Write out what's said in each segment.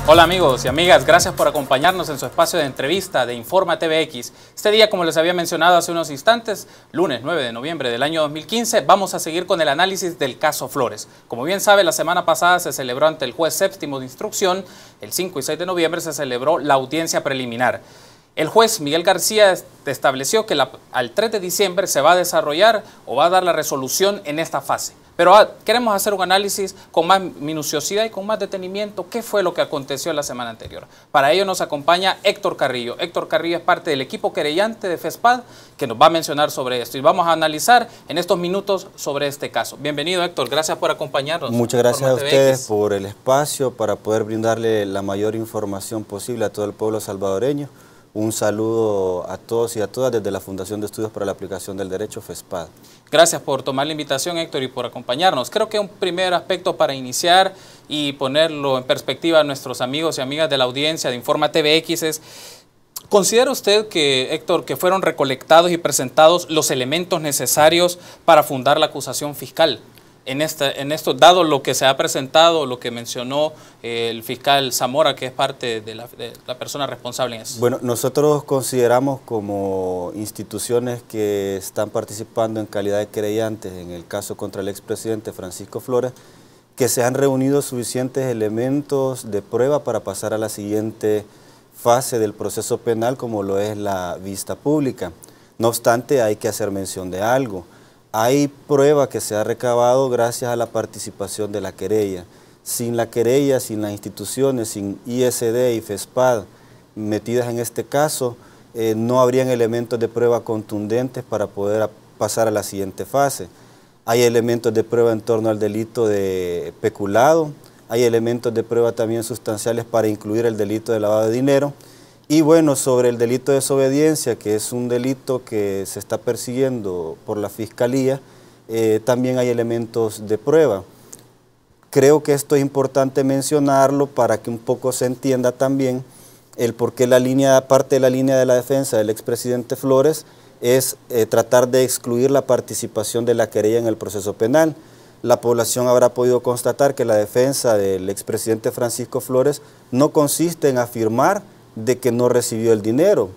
Hola amigos y amigas, gracias por acompañarnos en su espacio de entrevista de Informa TVX. Este día, como les había mencionado hace unos instantes, lunes 9 de noviembre del año 2015, vamos a seguir con el análisis del caso Flores. Como bien sabe, la semana pasada se celebró ante el juez séptimo de instrucción, el 5 y 6 de noviembre se celebró la audiencia preliminar. El juez Miguel García estableció que al 3 de diciembre se va a desarrollar o va a dar la resolución en esta fase. Pero queremos hacer un análisis con más minuciosidad y con más detenimiento. ¿Qué fue lo que aconteció la semana anterior? Para ello nos acompaña Héctor Carrillo. Héctor Carrillo es parte del equipo querellante de FESPAD que nos va a mencionar sobre esto. Y vamos a analizar en estos minutos sobre este caso. Bienvenido, Héctor. Gracias por acompañarnos. Muchas gracias a ustedes por el espacio para poder brindarle la mayor información posible a todo el pueblo salvadoreño. Un saludo a todos y a todas desde la Fundación de Estudios para la Aplicación del Derecho, FESPAD. Gracias por tomar la invitación, Héctor, y por acompañarnos. Creo que un primer aspecto para iniciar y ponerlo en perspectiva a nuestros amigos y amigas de la audiencia de Informa TVX es, ¿considera usted que, Héctor, que fueron recolectados y presentados los elementos necesarios para fundar la acusación fiscal? En esto, dado lo que se ha presentado, lo que mencionó el fiscal Zamora, que es parte de la persona responsable en eso. Bueno, nosotros consideramos como instituciones que están participando en calidad de querellantes en el caso contra el expresidente Francisco Flores, que se han reunido suficientes elementos de prueba para pasar a la siguiente fase del proceso penal, como lo es la vista pública. No obstante, hay que hacer mención de algo. Hay prueba que se ha recabado gracias a la participación de la querella. Sin la querella, sin las instituciones, sin ISD y FESPAD metidas en este caso, no habrían elementos de prueba contundentes para poder pasar a la siguiente fase. Hay elementos de prueba en torno al delito de peculado, hay elementos de prueba también sustanciales para incluir el delito de lavado de dinero. Y bueno, sobre el delito de desobediencia, que es un delito que se está persiguiendo por la Fiscalía, también hay elementos de prueba. Creo que esto es importante mencionarlo para que un poco se entienda también el por qué parte de la línea de la defensa del expresidente Flores es tratar de excluir la participación de la querella en el proceso penal. La población habrá podido constatar que la defensa del expresidente Francisco Flores no consiste en afirmar de que no recibió el dinero,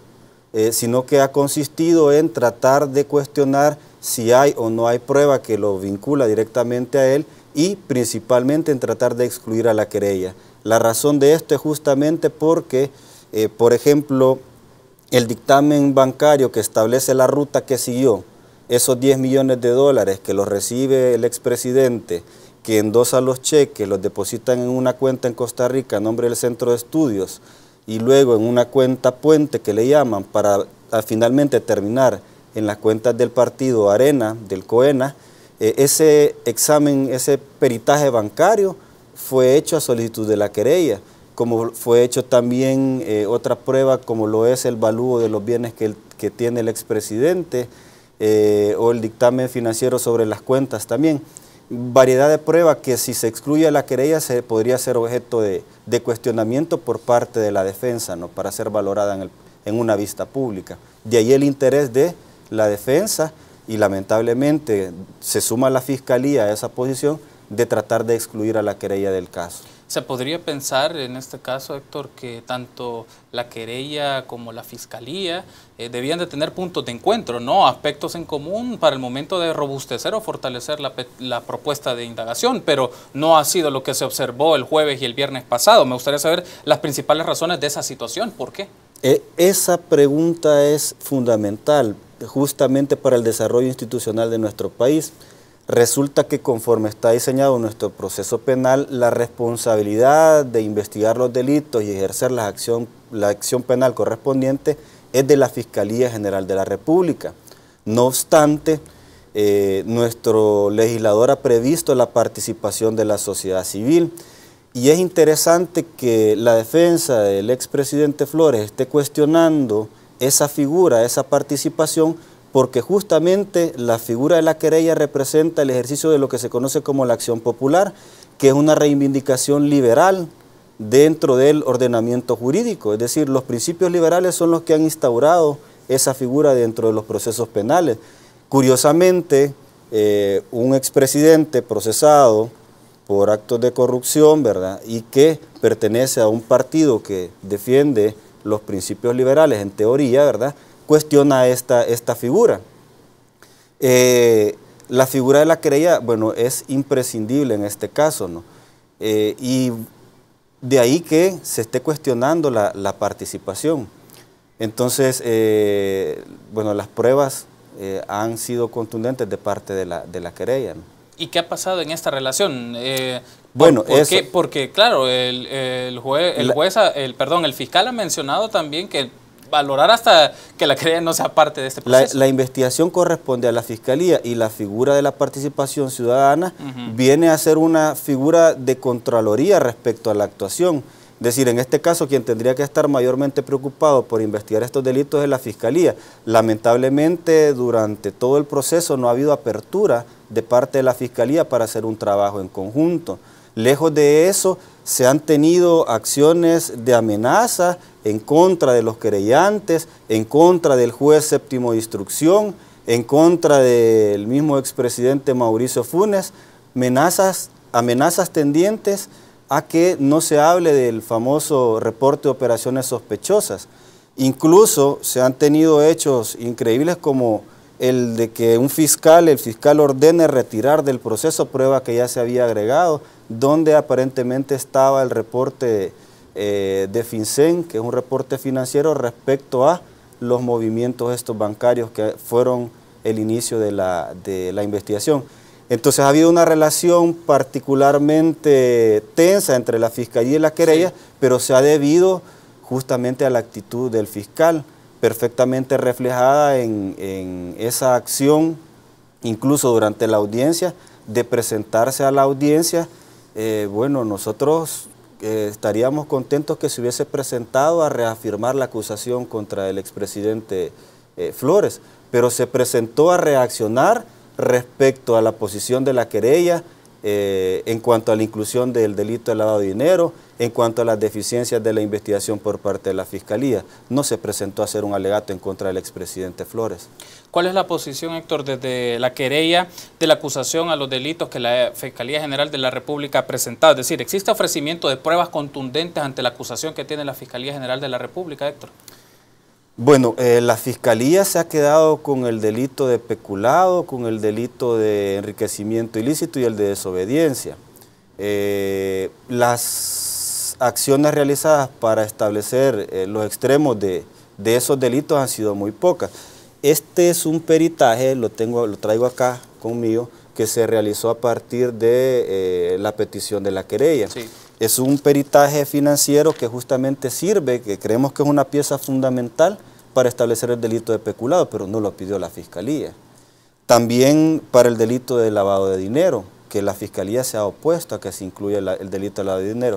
sino que ha consistido en tratar de cuestionar si hay o no hay prueba que lo vincula directamente a él y principalmente en tratar de excluir a la querella. La razón de esto es justamente porque, por ejemplo, el dictamen bancario que establece la ruta que siguió, esos 10 millones de dólares que los recibe el expresidente, que endosa los cheques, los depositan en una cuenta en Costa Rica a nombre del Centro de Estudios, y luego en una cuenta puente que le llaman para finalmente terminar en las cuentas del partido Arena, del COENA, ese examen, ese peritaje bancario fue hecho a solicitud de la querella, como fue hecho también otra prueba como lo es el valúo de los bienes que tiene el expresidente o el dictamen financiero sobre las cuentas también. Variedad de pruebas que si se excluye la querella podría ser objeto de cuestionamiento por parte de la defensa, ¿no?, para ser valorada en una vista pública. De ahí el interés de la defensa y lamentablemente se suma la Fiscalía a esa posición de tratar de excluir a la querella del caso. ¿Se podría pensar en este caso, Héctor, que tanto la querella como la Fiscalía debían de tener puntos de encuentro, ¿no?, aspectos en común para el momento de robustecer o fortalecer la propuesta de indagación, pero no ha sido lo que se observó el jueves y el viernes pasado? Me gustaría saber las principales razones de esa situación. ¿Por qué? Esa pregunta es fundamental justamente para el desarrollo institucional de nuestro país. Resulta que conforme está diseñado nuestro proceso penal, la responsabilidad de investigar los delitos y ejercer la acción penal correspondiente es de la Fiscalía General de la República. No obstante, nuestro legislador ha previsto la participación de la sociedad civil y es interesante que la defensa del expresidente Flores esté cuestionando esa figura, esa participación, porque justamente la figura de la querella representa el ejercicio de lo que se conoce como la acción popular, que es una reivindicación liberal dentro del ordenamiento jurídico. Es decir, los principios liberales son los que han instaurado esa figura dentro de los procesos penales. Curiosamente, un expresidente procesado por actos de corrupción, ¿verdad? Y que pertenece a un partido que defiende los principios liberales, en teoría, ¿verdad?, cuestiona esta figura. La figura de la querella, bueno, es imprescindible en este caso, ¿no? Y de ahí que se esté cuestionando la participación. Entonces, bueno, las pruebas han sido contundentes de parte de la querella, ¿no? ¿Y qué ha pasado en esta relación? Bueno, porque claro, el fiscal ha mencionado también que valorar hasta que la querella no sea parte de este proceso. La investigación corresponde a la Fiscalía y la figura de la participación ciudadana viene a ser una figura de Contraloría respecto a la actuación. Es decir, en este caso quien tendría que estar mayormente preocupado por investigar estos delitos es la Fiscalía. Lamentablemente durante todo el proceso no ha habido apertura de parte de la Fiscalía para hacer un trabajo en conjunto. Lejos de eso, se han tenido acciones de amenaza en contra de los querellantes, en contra del juez séptimo de instrucción, en contra del mismo expresidente Mauricio Funes, amenazas tendientes a que no se hable del famoso reporte de operaciones sospechosas. Incluso se han tenido hechos increíbles como el de que el fiscal ordene retirar del proceso prueba que ya se había agregado, donde aparentemente estaba el reporte de FinCEN, que es un reporte financiero respecto a los movimientos estos bancarios que fueron el inicio de la investigación. Entonces ha habido una relación particularmente tensa entre la Fiscalía y la querella, pero se ha debido justamente a la actitud del fiscal, perfectamente reflejada en esa acción, incluso durante la audiencia, de presentarse a la audiencia. Bueno, nosotros estaríamos contentos que se hubiese presentado a reafirmar la acusación contra el expresidente Flores, pero se presentó a reaccionar respecto a la posición de la querella en cuanto a la inclusión del delito de lavado de dinero, en cuanto a las deficiencias de la investigación por parte de la Fiscalía. No se presentó a hacer un alegato en contra del expresidente Flores. ¿Cuál es la posición, Héctor, desde la querella de la acusación a los delitos que la Fiscalía General de la República ha presentado? Es decir, ¿existe ofrecimiento de pruebas contundentes ante la acusación que tiene la Fiscalía General de la República, Héctor? Bueno, la Fiscalía se ha quedado con el delito de peculado, con el delito de enriquecimiento ilícito y el de desobediencia. Las acciones realizadas para establecer los extremos de esos delitos han sido muy pocas. Este es un peritaje, lo traigo acá conmigo, que se realizó a partir de la petición de la querella. Sí. Es un peritaje financiero que justamente sirve, que creemos que es una pieza fundamental para establecer el delito de peculado, pero no lo pidió la Fiscalía. También para el delito de lavado de dinero, que la Fiscalía se ha opuesto a que se incluya el delito de lavado de dinero.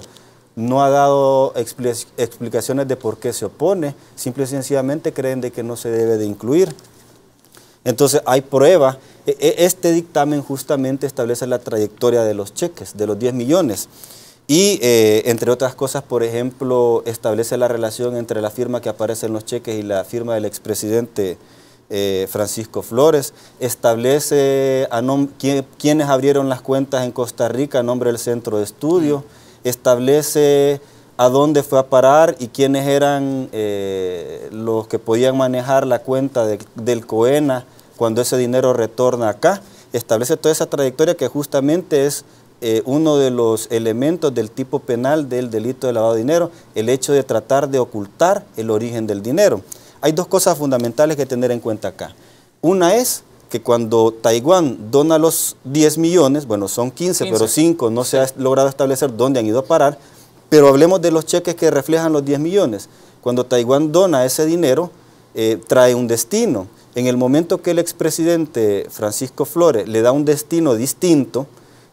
No ha dado explicaciones de por qué se opone, simple y sencillamente creen de que no se debe de incluir. Entonces hay prueba. Este dictamen justamente establece la trayectoria de los cheques, de los 10 millones. Y entre otras cosas, por ejemplo, establece la relación entre la firma que aparece en los cheques y la firma del expresidente Francisco Flores. Establece quiénes abrieron las cuentas en Costa Rica a nombre del centro de estudio. Establece a dónde fue a parar y quiénes eran los que podían manejar la cuenta del COENA cuando ese dinero retorna acá. Establece toda esa trayectoria que justamente es uno de los elementos del tipo penal del delito de lavado de dinero, el hecho de tratar de ocultar el origen del dinero. Hay dos cosas fundamentales que tener en cuenta acá. Una es que cuando Taiwán dona los 10 millones, bueno, son 15, pero 5 no se ha logrado establecer dónde han ido a parar, pero hablemos de los cheques que reflejan los 10 millones. Cuando Taiwán dona ese dinero, trae un destino. En el momento que el expresidente Francisco Flores le da un destino distinto,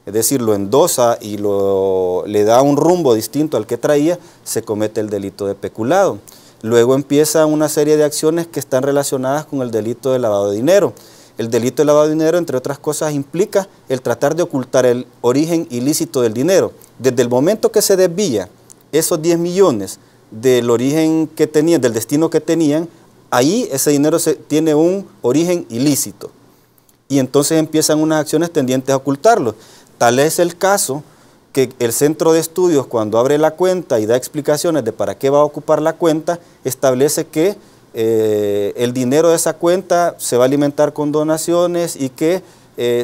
es decir, lo endosa y le da un rumbo distinto al que traía, se comete el delito de peculado. Luego empieza una serie de acciones que están relacionadas con el delito de lavado de dinero. El delito de lavado de dinero, entre otras cosas, implica el tratar de ocultar el origen ilícito del dinero. Desde el momento que se desvía esos 10 millones del origen que tenían, del destino que tenían, ahí ese dinero tiene un origen ilícito. Y entonces empiezan unas acciones tendientes a ocultarlo. Tal es el caso que el centro de estudios, cuando abre la cuenta y da explicaciones de para qué va a ocupar la cuenta, establece que el dinero de esa cuenta se va a alimentar con donaciones y que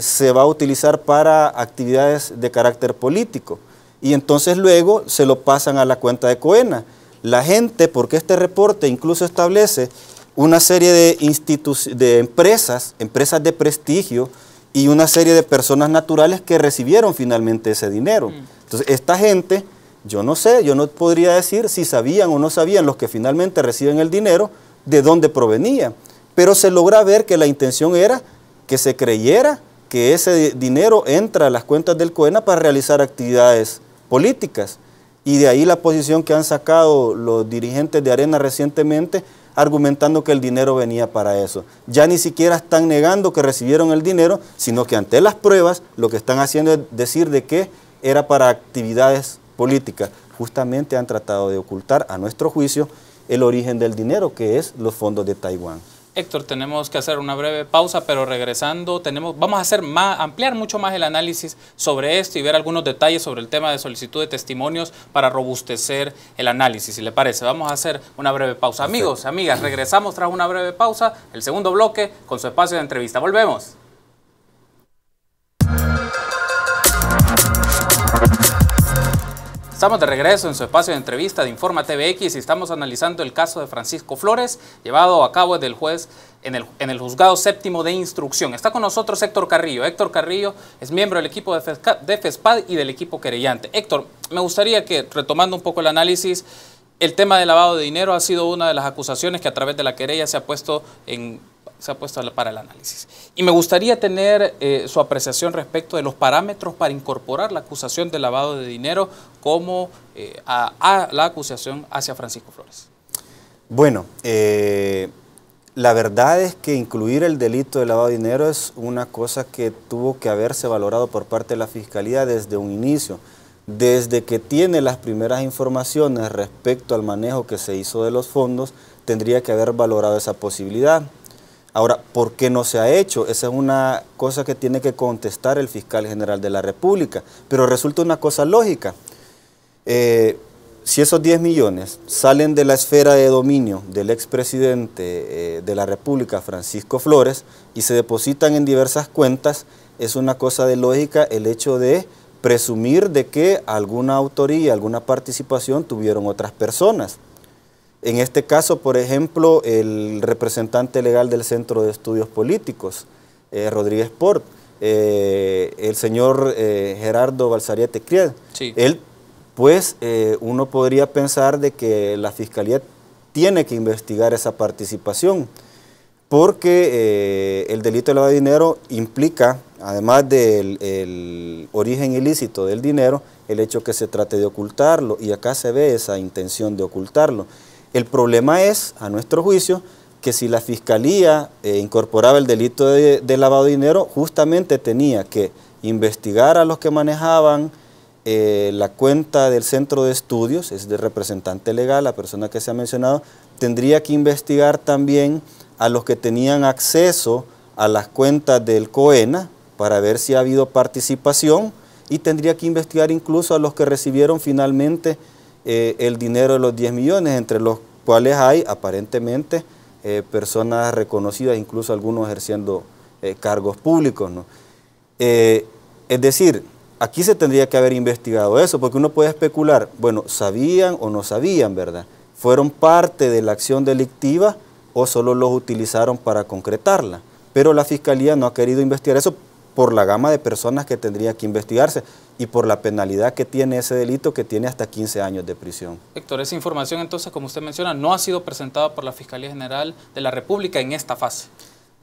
se va a utilizar para actividades de carácter político. Y entonces luego se lo pasan a la cuenta de COENA. La gente, porque este reporte incluso establece una serie de empresas de prestigio y una serie de personas naturales que recibieron finalmente ese dinero. Entonces, esta gente, yo no sé, yo no podría decir si sabían o no sabían los que finalmente reciben el dinero, de dónde provenía. Pero se logra ver que la intención era que se creyera que ese dinero entra a las cuentas del COENA para realizar actividades políticas. Y de ahí la posición que han sacado los dirigentes de Arena recientemente, argumentando que el dinero venía para eso. Ya ni siquiera están negando que recibieron el dinero, sino que ante las pruebas lo que están haciendo es decir de que era para actividades políticas. Justamente han tratado de ocultar, a nuestro juicio, el origen del dinero, que es los fondos de Taiwán. Héctor, tenemos que hacer una breve pausa, pero regresando vamos a ampliar mucho más el análisis sobre esto y ver algunos detalles sobre el tema de solicitud de testimonios para robustecer el análisis, si le parece. Vamos a hacer una breve pausa. Perfecto. Amigos, amigas, regresamos tras una breve pausa, el segundo bloque con su espacio de entrevista. Volvemos. Estamos de regreso en su espacio de entrevista de Informa TVX y estamos analizando el caso de Francisco Flores, llevado a cabo del juez en el Juzgado Séptimo de Instrucción. Está con nosotros Héctor Carrillo. Héctor Carrillo es miembro del equipo de FESPAD y del equipo querellante. Héctor, me gustaría que, retomando un poco el análisis, el tema del lavado de dinero ha sido una de las acusaciones que a través de la querella se ha puesto para el análisis. Y me gustaría tener su apreciación respecto de los parámetros para incorporar la acusación de lavado de dinero como a la acusación hacia Francisco Flores. Bueno, la verdad es que incluir el delito de lavado de dinero es una cosa que tuvo que haberse valorado por parte de la Fiscalía desde un inicio. Desde que tiene las primeras informaciones respecto al manejo que se hizo de los fondos, tendría que haber valorado esa posibilidad. Ahora, ¿por qué no se ha hecho? Esa es una cosa que tiene que contestar el fiscal general de la República, pero resulta una cosa lógica. Si esos 10 millones salen de la esfera de dominio del expresidente de la República, Francisco Flores, y se depositan en diversas cuentas, es una cosa de lógica el hecho de presumir de que alguna autoría, alguna participación tuvieron otras personas. En este caso, por ejemplo, el representante legal del Centro de Estudios Políticos, Rodríguez Port, el señor Gerardo Balsariete Cried, sí. Él, pues, uno podría pensar de que la Fiscalía tiene que investigar esa participación, porque el delito de lavado de dinero implica, además del origen ilícito del dinero, el hecho que se trate de ocultarlo, y acá se ve esa intención de ocultarlo. El problema es, a nuestro juicio, que si la Fiscalía incorporaba el delito de lavado de dinero, justamente tenía que investigar a los que manejaban la cuenta del centro de estudios, es de representante legal, la persona que se ha mencionado, tendría que investigar también a los que tenían acceso a las cuentas del COENA para ver si ha habido participación, y tendría que investigar incluso a los que recibieron finalmente el dinero de los 10 millones, entre los cuales hay aparentemente personas reconocidas, incluso algunos ejerciendo cargos públicos, ¿no? Es decir, aquí se tendría que haber investigado eso, porque uno puede especular, bueno, ¿sabían o no sabían, verdad? ¿Fueron parte de la acción delictiva o solo los utilizaron para concretarla? Pero la Fiscalía no ha querido investigar eso por la gama de personas que tendría que investigarse y por la penalidad que tiene ese delito, que tiene hasta 15 años de prisión. Héctor, esa información entonces, como usted menciona, no ha sido presentada por la Fiscalía General de la República en esta fase.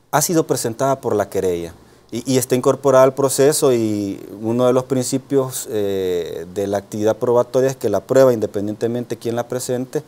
Ha sido presentada por la querella y está incorporada al proceso, y uno de los principios de la actividad probatoria es que la prueba, independientemente de quién la presente,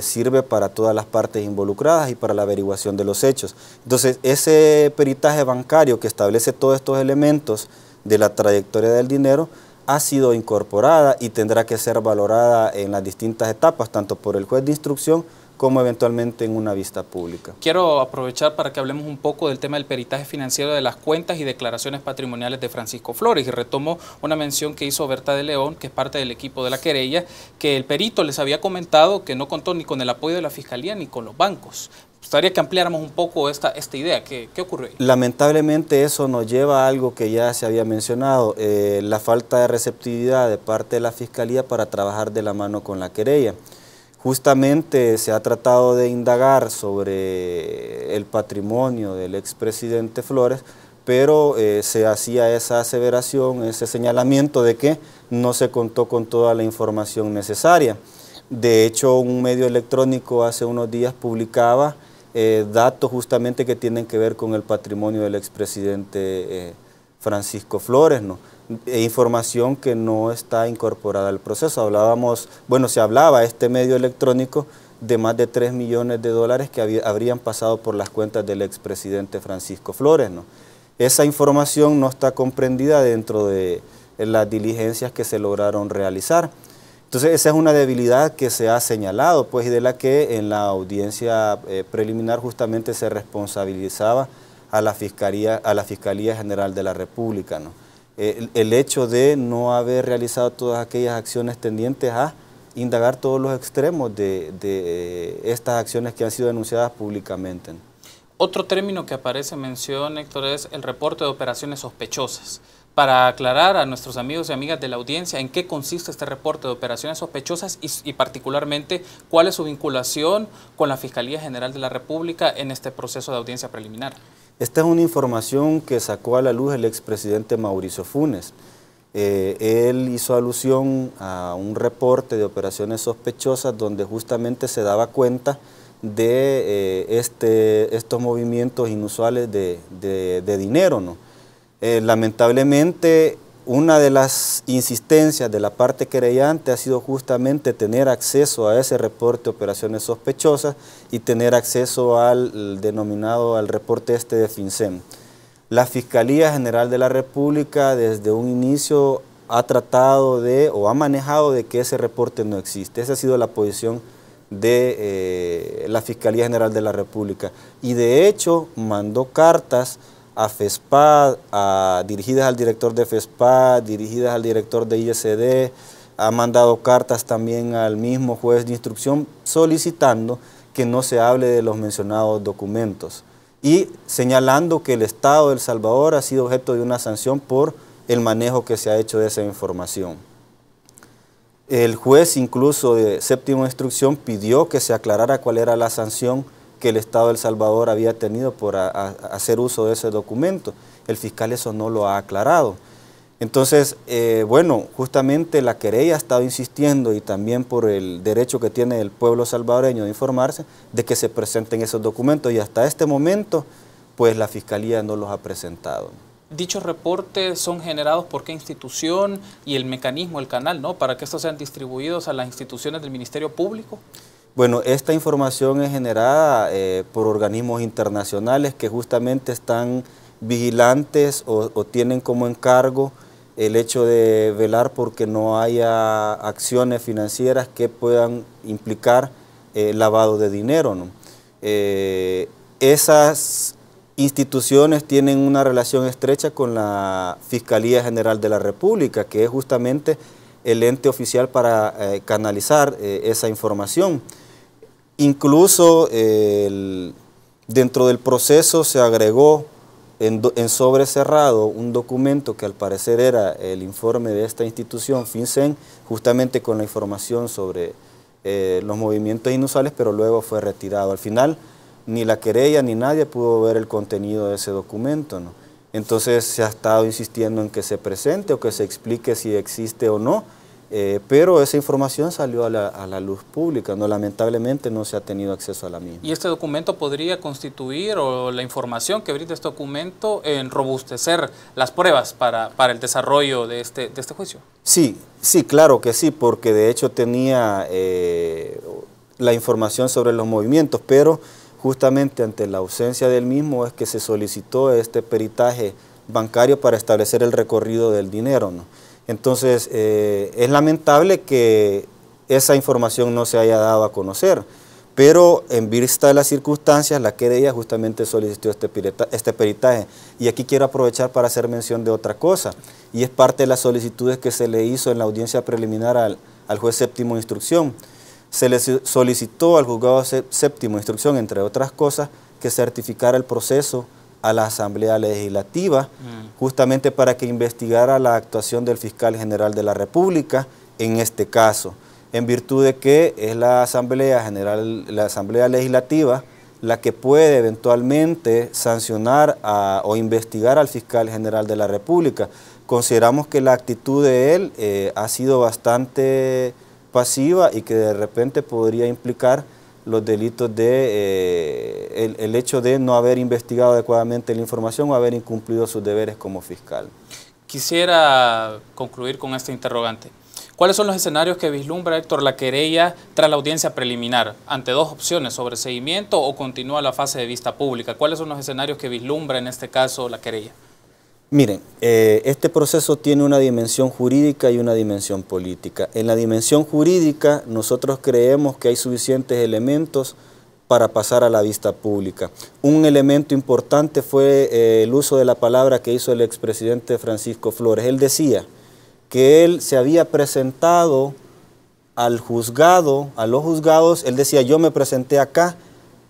sirve para todas las partes involucradas y para la averiguación de los hechos. Entonces, ese peritaje bancario que establece todos estos elementos de la trayectoria del dinero ha sido incorporada y tendrá que ser valorada en las distintas etapas, tanto por el juez de instrucción como eventualmente en una vista pública. Quiero aprovechar para que hablemos un poco del tema del peritaje financiero de las cuentas y declaraciones patrimoniales de Francisco Flores, y retomo una mención que hizo Berta de León, que es parte del equipo de la querella, que el perito les había comentado que no contó ni con el apoyo de la Fiscalía ni con los bancos. Me gustaría que ampliáramos un poco esta idea. ¿Qué ocurrió ahí? Lamentablemente eso nos lleva a algo que ya se había mencionado, la falta de receptividad de parte de la Fiscalía para trabajar de la mano con la querella. Justamente se ha tratado de indagar sobre el patrimonio del expresidente Flores, pero se hacía esa aseveración, ese señalamiento de que no se contó con toda la información necesaria. De hecho, un medio electrónico hace unos días publicaba datos justamente que tienen que ver con el patrimonio del expresidente Francisco Flores, ¿no? Información que no está incorporada al proceso. Se hablaba este medio electrónico de más de 3 millones de dólares que habrían pasado por las cuentas del expresidente Francisco Flores, ¿no? Esa información no está comprendida dentro de las diligencias que se lograron realizar. Entonces esa es una debilidad que se ha señalado, pues, y de la que en la audiencia preliminar justamente se responsabilizaba a la Fiscalía General de la República, ¿no? El hecho de no haber realizado todas aquellas acciones tendientes a indagar todos los extremos de estas acciones que han sido denunciadas públicamente, ¿no? Otro término que aparece en mención, Héctor, es el reporte de operaciones sospechosas. Para aclarar a nuestros amigos y amigas de la audiencia en qué consiste este reporte de operaciones sospechosas y particularmente cuál es su vinculación con la Fiscalía General de la República en este proceso de audiencia preliminar. Esta es una información que sacó a la luz el expresidente Mauricio Funes. Él hizo alusión a un reporte de operaciones sospechosas donde justamente se daba cuenta de estos movimientos inusuales de dinero, ¿no? Lamentablemente, una de las insistencias de la parte querellante ha sido justamente tener acceso a ese reporte de operaciones sospechosas y tener acceso al reporte de FinCEN. La Fiscalía General de la República desde un inicio ha tratado o ha manejado de que ese reporte no existe. Esa ha sido la posición de la Fiscalía General de la República, y de hecho mandó cartas a FESPAD, dirigidas al director de FESPAD, dirigidas al director de ISD, ha mandado cartas también al mismo juez de instrucción solicitando que no se hable de los mencionados documentos y señalando que el Estado de El Salvador ha sido objeto de una sanción por el manejo que se ha hecho de esa información. El juez incluso de séptima instrucción pidió que se aclarara cuál era la sanción que el Estado de El Salvador había tenido por hacer uso de ese documento. El fiscal eso no lo ha aclarado. Entonces, justamente la querella ha estado insistiendo, y también por el derecho que tiene el pueblo salvadoreño de informarse, de que se presenten esos documentos, y hasta este momento, pues la Fiscalía no los ha presentado. ¿Dichos reportes son generados por qué institución y el mecanismo, el canal, ¿no?, para que estos sean distribuidos a las instituciones del Ministerio Público? Bueno, esta información es generada por organismos internacionales que justamente están vigilantes o tienen como encargo el hecho de velar porque no haya acciones financieras que puedan implicar lavado de dinero, ¿no? Esas instituciones tienen una relación estrecha con la Fiscalía General de la República, que es justamente el ente oficial para canalizar esa información. Incluso dentro del proceso se agregó en sobre cerrado un documento que al parecer era el informe de esta institución, FinCEN, justamente con la información sobre los movimientos inusuales, pero luego fue retirado. Al final, ni la querella ni nadie pudo ver el contenido de ese documento, ¿no? Entonces se ha estado insistiendo en que se presente o que se explique si existe o no, pero esa información salió a la luz pública, ¿no? Lamentablemente no se ha tenido acceso a la misma. ¿Y este documento podría constituir, o la información que brinda este documento, en robustecer las pruebas para el desarrollo de este juicio? Sí, claro que sí, porque de hecho tenía la información sobre los movimientos, pero justamente ante la ausencia del mismo es que se solicitó este peritaje bancario para establecer el recorrido del dinero, ¿no? Entonces, es lamentable que esa información no se haya dado a conocer, pero en vista de las circunstancias, la querella justamente solicitó este peritaje. Y aquí quiero aprovechar para hacer mención de otra cosa, y es parte de las solicitudes que se le hizo en la audiencia preliminar al juez séptimo de instrucción. Se le solicitó al juzgado séptimo de instrucción, entre otras cosas, que certificara el proceso a la Asamblea Legislativa, justamente para que investigara la actuación del fiscal general de la República en este caso, en virtud de que es la Asamblea Legislativa la que puede eventualmente sancionar o investigar al fiscal general de la República. Consideramos que la actitud de él ha sido bastante pasiva y que de repente podría implicar los delitos de el hecho de no haber investigado adecuadamente la información o haber incumplido sus deberes como fiscal. Quisiera concluir con esta interrogante. ¿Cuáles son los escenarios que vislumbra, Héctor, la querella tras la audiencia preliminar? Ante dos opciones, sobreseimiento o continúa la fase de vista pública. ¿Cuáles son los escenarios que vislumbra en este caso la querella? Miren, este proceso tiene una dimensión jurídica y una dimensión política. En la dimensión jurídica nosotros creemos que hay suficientes elementos para pasar a la vista pública. Un elemento importante fue el uso de la palabra que hizo el expresidente Francisco Flores. Él decía que él se había presentado al juzgado, a los juzgados, él decía, yo me presenté acá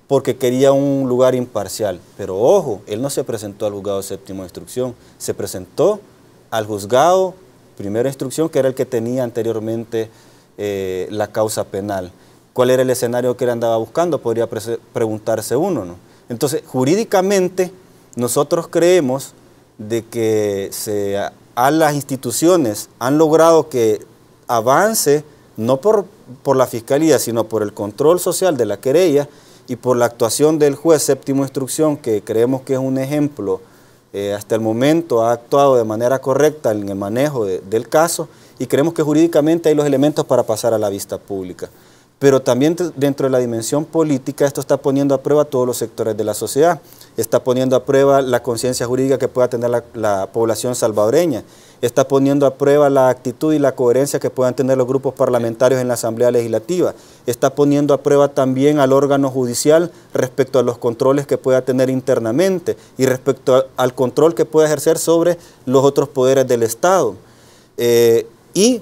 porque quería un lugar imparcial. Pero ojo, él no se presentó al juzgado séptimo de instrucción, se presentó al juzgado primera de instrucción, que era el que tenía anteriormente la causa penal. ¿Cuál era el escenario que él andaba buscando? Podría preguntarse uno, ¿no? Entonces, jurídicamente, nosotros creemos de que a las instituciones han logrado que avance, no por la Fiscalía, sino por el control social de la querella y por la actuación del juez séptimo de instrucción, que creemos que es un ejemplo, hasta el momento ha actuado de manera correcta en el manejo del caso, y creemos que jurídicamente hay los elementos para pasar a la vista pública. Pero también dentro de la dimensión política esto está poniendo a prueba a todos los sectores de la sociedad, está poniendo a prueba la conciencia jurídica que pueda tener la población salvadoreña, está poniendo a prueba la actitud y la coherencia que puedan tener los grupos parlamentarios en la Asamblea Legislativa, está poniendo a prueba también al órgano judicial respecto a los controles que pueda tener internamente y respecto al control que pueda ejercer sobre los otros poderes del Estado. Y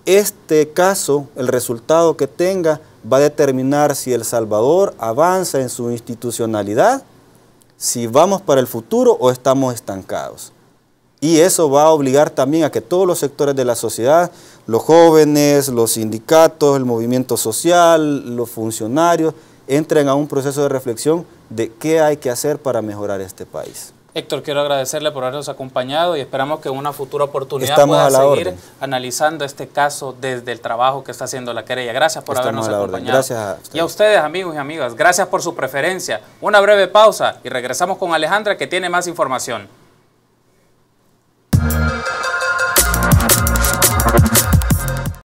este caso, el resultado que tenga, va a determinar si El Salvador avanza en su institucionalidad, si vamos para el futuro o estamos estancados. Y eso va a obligar también a que todos los sectores de la sociedad, los jóvenes, los sindicatos, el movimiento social, los funcionarios, entren a un proceso de reflexión de qué hay que hacer para mejorar este país. Héctor, quiero agradecerle por habernos acompañado y esperamos que en una futura oportunidad pueda seguir analizando este caso desde el trabajo que está haciendo la querella. Gracias por habernos acompañado. Gracias a ustedes. Y a ustedes, amigos y amigas, gracias por su preferencia. Una breve pausa y regresamos con Alejandra, que tiene más información.